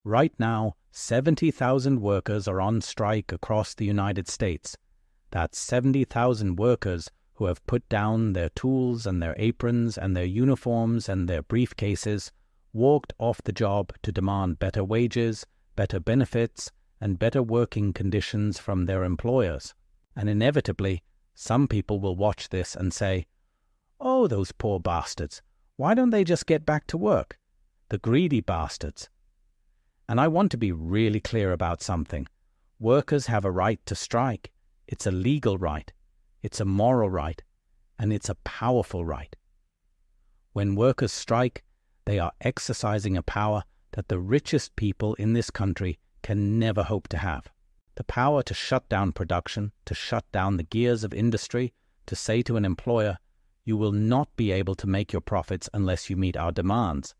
Right now, 70,000 workers are on strike across the United States. That's 70,000 workers who have put down their tools and their aprons and their uniforms and their briefcases, walked off the job to demand better wages, better benefits, and better working conditions from their employers. And inevitably, some people will watch this and say, "Oh, those poor bastards, why don't they just get back to work? The greedy bastards." And I want to be really clear about something. Workers have a right to strike. It's a legal right. It's a moral right. And it's a powerful right. When workers strike, they are exercising a power that the richest people in this country can never hope to have. The power to shut down production, to shut down the gears of industry, to say to an employer, "You will not be able to make your profits unless you meet our demands."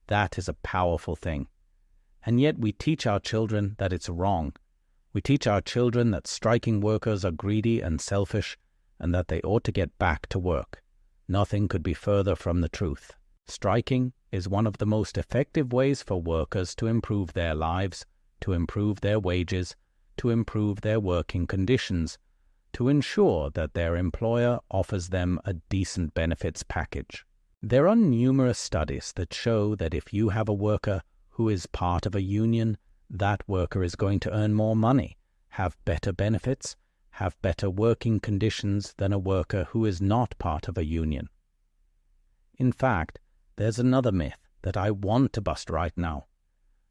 That is a powerful thing. And yet we teach our children that it's wrong. We teach our children that striking workers are greedy and selfish, and that they ought to get back to work. Nothing could be further from the truth. Striking is one of the most effective ways for workers to improve their lives, to improve their wages, to improve their working conditions, to ensure that their employer offers them a decent benefits package. There are numerous studies that show that if you have a worker who is part of a union, that worker is going to earn more money, have better benefits, have better working conditions than a worker who is not part of a union. In fact, there's another myth that I want to bust right now.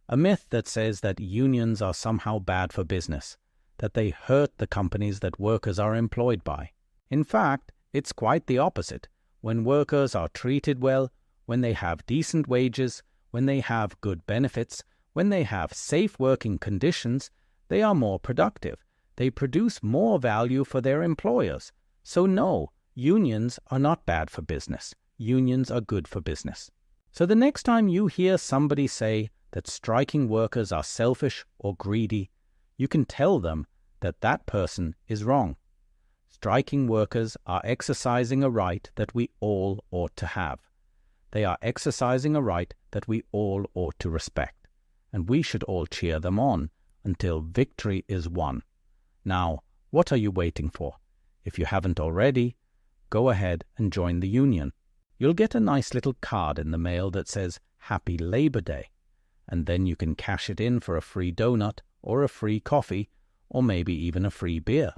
A myth that says that unions are somehow bad for business, that they hurt the companies that workers are employed by. In fact, it's quite the opposite. When workers are treated well, when they have decent wages, when they have good benefits, when they have safe working conditions, they are more productive. They produce more value for their employers. So no, unions are not bad for business. Unions are good for business. So the next time you hear somebody say that striking workers are selfish or greedy, you can tell them that that person is wrong. Striking workers are exercising a right that we all ought to have. They are exercising a right that we all ought to respect, and we should all cheer them on until victory is won. Now, what are you waiting for? If you haven't already, go ahead and join the union. You'll get a nice little card in the mail that says Happy Labor Day, and then you can cash it in for a free donut or a free coffee or maybe even a free beer.